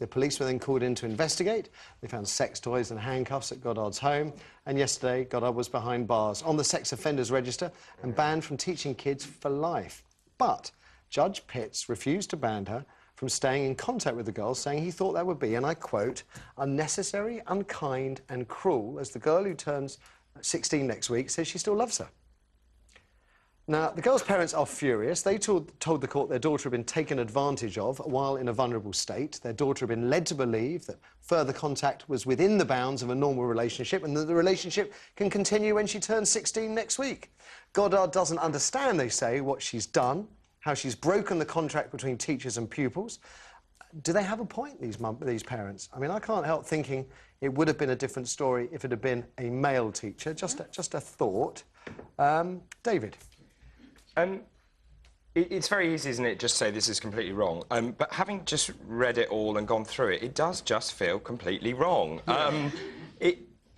The police were then called in to investigate. They found sex toys and handcuffs at Goddard's home. And yesterday, Goddard was behind bars on the sex offenders register and banned from teaching kids for life. But Judge Pitts refused to ban her from staying in contact with the girl, saying he thought that would be, and I quote, unnecessary, unkind and cruel, as the girl who turns 16 next week says she still loves her. Now, the girl's parents are furious. They told the court their daughter had been taken advantage of while in a vulnerable state. Their daughter had been led to believe that further contact was within the bounds of a normal relationship and that the relationship can continue when she turns 16 next week. Goddard doesn't understand, they say, what she's done, how she's broken the contract between teachers and pupils. Do they have a point, these parents? I mean, I can't help thinking it would have been a different story if it had been a male teacher. Just a thought. David? It's very easy, isn't it, just to say this is completely wrong. But having just read it all and gone through it, it does just feel completely wrong.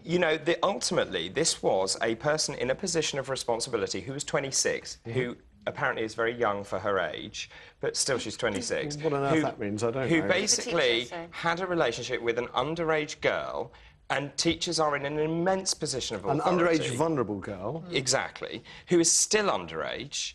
You know, ultimately, this was a person in a position of responsibility who was 26, who apparently is very young for her age, but still she's 26. What on earth that means, I don't know. Who basically had a relationship with an underage girl, and teachers are in an immense position of authority. An underage vulnerable girl. Exactly. Who is still underage.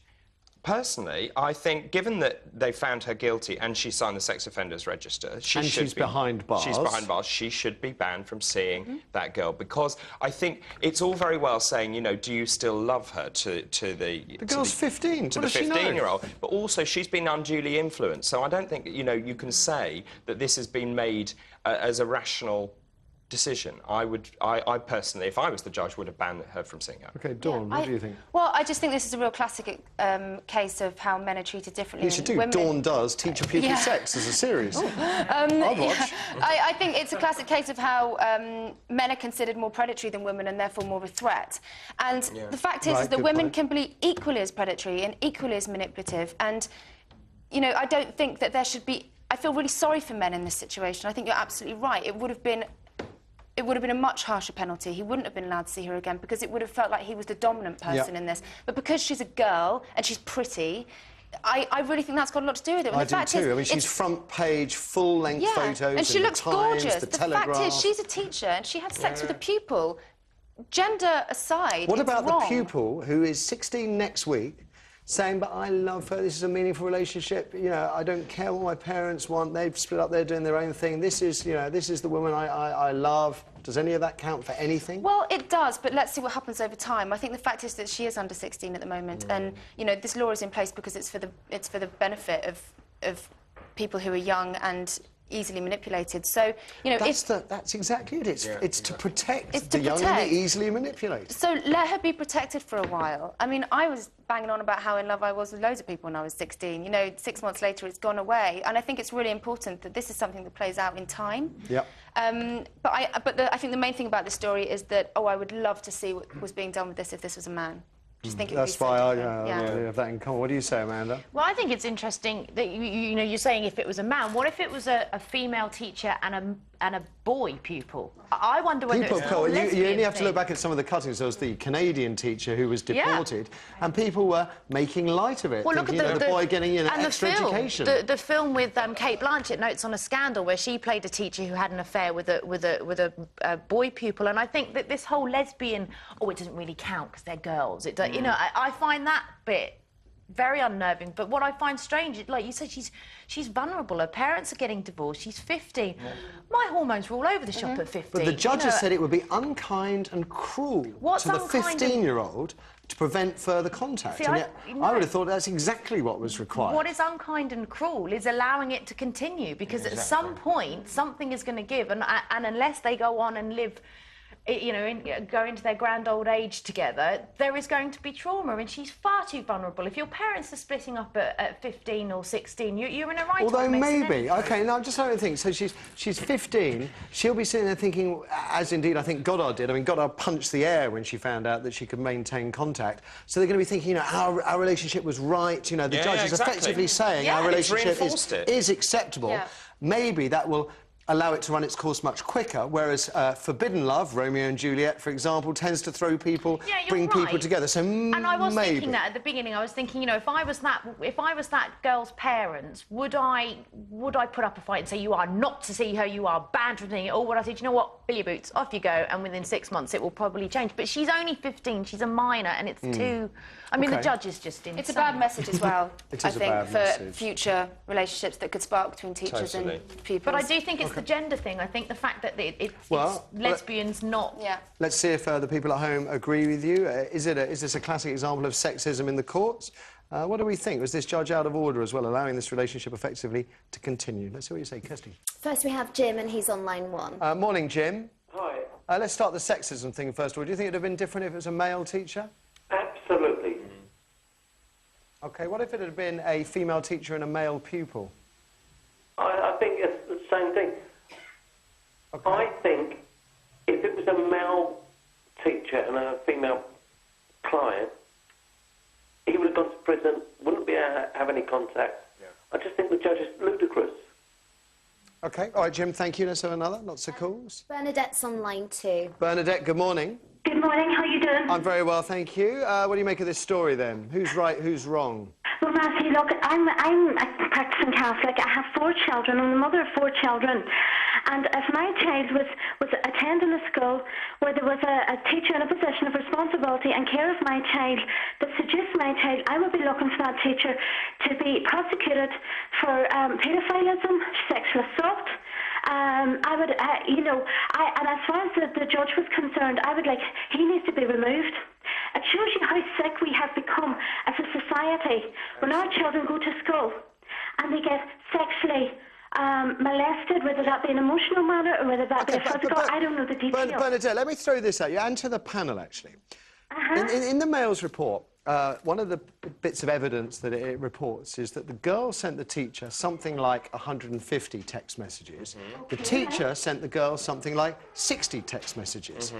Personally, I think, given that they found her guilty and she signed the sex offenders register, she's behind bars. She's behind bars. She should be banned from seeing that girl, because I think it's all very well saying, you know, do you still love her to the... The girl's 15. To the 15-year-old. But also, she's been unduly influenced. So I don't think, you know, you can say that this has been made as a rational decision. I personally, if I was the judge, would have banned her from seeing her. OK, Dawn, what do you think? Well, I just think this is a real classic case of how men are treated differently. You should do. Women. Dawn does teacher-pupil sex as a series. I'd watch. Yeah. I think it's a classic case of how men are considered more predatory than women and therefore more of a threat. And the fact is that women can be equally as predatory and equally as manipulative. And, you know, I don't think that there should be... I feel really sorry for men in this situation. I think you're absolutely right. It would have been a much harsher penalty. He wouldn't have been allowed to see her again because it would have felt like he was the dominant person in this. But because she's a girl and she's pretty, I really think that's got a lot to do with it. And I do too. I mean, she's front page, full-length photos. And she looks gorgeous. The fact is, she's a teacher and she had sex with a pupil. Gender aside, what about wrong. the pupil who is 16 next week, saying, but I love her, this is a meaningful relationship, you know, I don't care what my parents want, they've split up, they're doing their own thing, this is, you know, this is the woman I love. Does any of that count for anything? Well, it does, but let's see what happens over time. I think the fact is that she is under 16 at the moment, and, you know, this law is in place because it's for the benefit of people who are young and easily manipulated. So, you know, that's exactly it. It's to protect the young and the easily manipulated. So let her be protected for a while. I mean, I was banging on about how in love I was with loads of people when I was 16. You know, 6 months later, it's gone away. And I think it's really important that this is something that plays out in time. Yep. But I think the main thing about this story is that, I would love to see what was being done with this if this was a man. Just think That's why I have that in common. What do you say, Amanda? Well, I think it's interesting that you know, you're saying if it was a man. What if it was a female teacher and a boy pupil? I wonder whether it's a lesbian you only have to thing. look back at some of the cuttings. There was the Canadian teacher who was deported, and people were making light of it. Well, thinking, look at the boy getting extra education. The film with Kate Blanchett, Notes on a Scandal, where she played a teacher who had an affair with a boy pupil, and I think that this whole lesbian, it doesn't really count because they're girls. You know, I find that bit very unnerving. But what I find strange, like you said, she's vulnerable. Her parents are getting divorced. She's 15. My hormones were all over the shop at 15. But the judges said it would be unkind and cruel to the 15-year-old to prevent further contact. I would have thought that's exactly what was required. What is unkind and cruel is allowing it to continue, because at some point something is going to give, and unless they go on and live, you know, go into their grand old age together, there is going to be trauma, and she's far too vulnerable. If your parents are splitting up at 15 or 16, you're in a right. Although maybe, OK, now just having to think. So she's 15. She'll be sitting there thinking, as indeed I think Goddard did. I mean, Goddard punched the air when she found out that she could maintain contact. So they're going to be thinking, you know, our relationship was right. You know, the judge is effectively saying our relationship is acceptable. Maybe that will allow it to run its course much quicker, whereas forbidden love, Romeo and Juliet, for example, tends to throw people, bring people together. So and I was maybe. thinking that at the beginning. I was thinking, you know, if I was that girl's parents, would I put up a fight and say, you are not to see her, you are banned from seeing it, or would I say, do you know what, fill your boots, off you go, and within 6 months it will probably change. But she's only 15, she's a minor, and it's too... I mean, the judge is just insane. It's a bad message as well, I think, for future relationships that could spark between teachers and pupils. But I do think it's the gender thing. I think the fact that it's lesbians not... Yeah. Let's see if the people at home agree with you. Is this a classic example of sexism in the courts? What do we think? Was this judge out of order as well, allowing this relationship effectively to continue? Let's see what you say, Kirsty. First we have Jim, and he's on line 1. Morning, Jim. Hi. Let's start the sexism thing first of all. Do you think it would have been different if it was a male teacher? Absolutely. OK, what if it had been a female teacher and a male pupil? I think it's the same thing. Okay. I think if it was a male teacher and a female client, he would have gone to prison, wouldn't be able to have any contact. Yeah. I just think the judge is ludicrous. OK, all right, Jim, thank you. Let's have another. Lots of calls. Bernadette's on line 2. Bernadette, good morning. Good morning, how are you doing? I'm very well, thank you. What do you make of this story, then? Who's right, who's wrong? Well, Matthew, look, I'm a practicing Catholic. I have 4 children. I'm the mother of 4 children. And if my child was attending a school where there was a teacher in a position of responsibility and care of my child that seduced my child, I would be looking for that teacher to be prosecuted for paedophilism, sexual assault. I would, and as far as the judge was concerned, I would he needs to be removed. It shows you how sick we have become as a society when our children go to school and they get sexually molested, whether that be an emotional manner or whether that be a physical. I don't know the details. Bernadette, let me throw this at you and to the panel, actually. In the Mail's report, one of the bits of evidence that it reports is that the girl sent the teacher something like 150 text messages. The teacher sent the girl something like 60 text messages.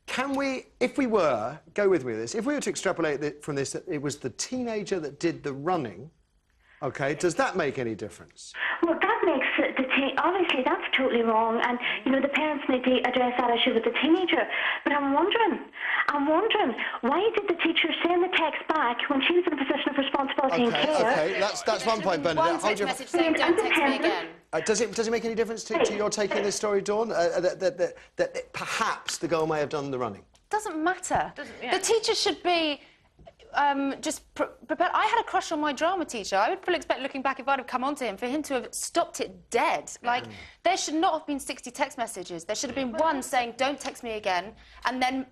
Can we, if we were, go with me with this, if we were to extrapolate from this that it was the teenager that did the running, OK, does that make any difference? Well, that makes obviously that's totally wrong, and you know the parents need to address that issue with the teenager. But I'm wondering, why did the teacher send the text back when she was in a position of responsibility and care? OK, that's one point, Bernadette. One text message saying, don't text me again. Does it make any difference to your take on this story, Dawn, that perhaps the girl may have done the running? Doesn't matter. The teacher should be just prepared. I had a crush on my drama teacher. I would fully expect, looking back, if I'd have come onto him, for him to have stopped it dead. Like, there should not have been 60 text messages. There should have been one saying, don't text me again, and then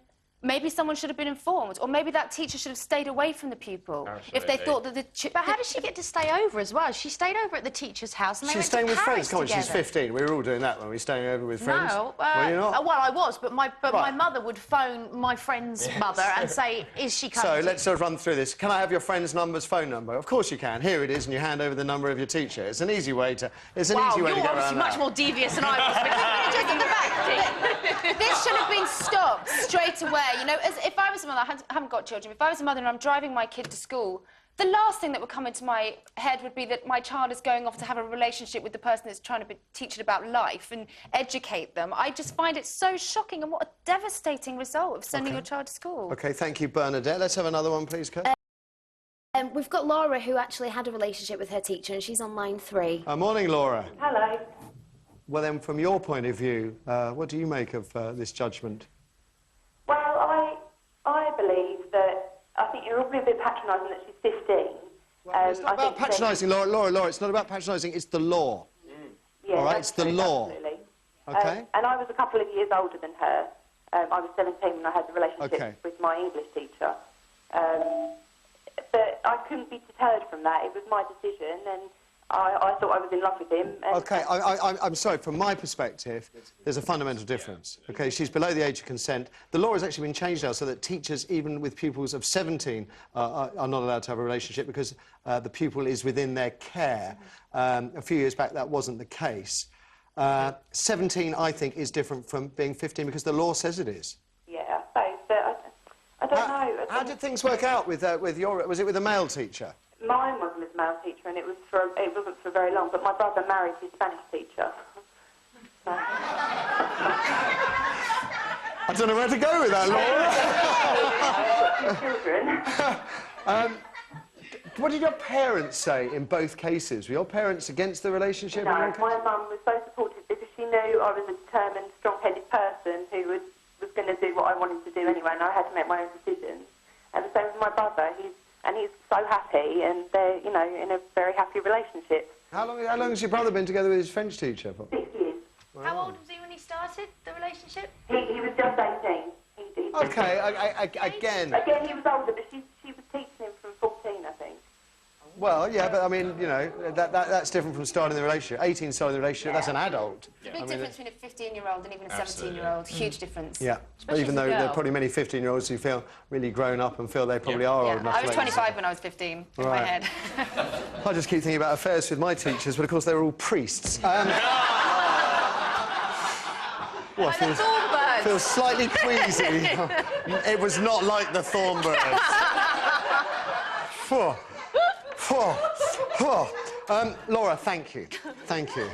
maybe someone should have been informed, or maybe that teacher should have stayed away from the pupil. Absolutely. If they thought that But how did she get to stay over as well? She stayed over at the teacher's house and they She's went staying to with Paris friends. Come on, she's together. 15. We were all doing that when we were staying over with friends. No, were you not? well, I was, but my mother would phone my friend's mother and say, "Is she coming?" So let's sort of run through this. Can I have your friend's phone number? Of course you can. Here it is, and you hand over the number of your teacher. It's an easy way to. It's an easy way to you're get obviously around much more devious than I was. But keep it in the back. this should have been stopped straight away. You know, as if I was a mother, I haven't got children. If I was a mother and I'm driving my kid to school, the last thing that would come into my head would be that my child is going off to have a relationship with the person that's trying to teach it about life and educate them. I just find it so shocking, and what a devastating result of sending your child to school. OK, thank you, Bernadette. Let's have another one, please, Kurt. We've got Laura, who actually had a relationship with her teacher, and she's on line 3. Morning, Laura. Hello. Well, then, from your point of view, what do you make of this judgment? Well, I believe that I think you're probably a bit patronising that she's 15. Well, it's not about patronising, Laura. It's not about patronising. It's the law. Yeah, all right, it's the law. Absolutely. OK? And I was a couple of years older than her. I was 17 when I had the relationship with my English teacher. But I couldn't be deterred from that. It was my decision, and I thought I was in love with him. OK, I'm sorry, from my perspective, there's a fundamental difference. OK, she's below the age of consent. The law has actually been changed now so that teachers, even with pupils of 17, are not allowed to have a relationship because the pupil is within their care. A few years back, that wasn't the case. 17, I think, is different from being 15 because the law says it is. Yeah, I suppose, but I don't know. How did things work out with your... Was it with a male teacher? Mine wasn't his male teacher, and it wasn't for very long. But my brother married his Spanish teacher, I don't know where to go with that, Laura. Children. What did your parents say in both cases? Were your parents against the relationship? No, my mum was so supportive because she knew I was a determined, strong-headed person who was going to do what I wanted to do anyway, and I had to make my own decisions. And the same with my brother. He's so happy, and they're, you know, in a very happy relationship. How long has your brother been together with his French teacher for? 6 years. Wow. How old was he when he started the relationship? He was just 18. Okay, again... Again, he was older, but she was teaching him from 14, I think. Well, yeah, but I mean, you know, that's different from starting the relationship. 18 starting the relationship, that's an adult. There's a big difference between a 15-year-old and even a 17-year-old. Huge difference. Yeah, Especially even though as a there are girl. probably many 15-years who feel really grown up and feel they probably are old enough. I was 25 when I was 15, in my head. I just keep thinking about affairs with my teachers, but of course they were all priests. What, feels slightly queasy. It was not like the Thornbirds. Laura, thank you. Thank you.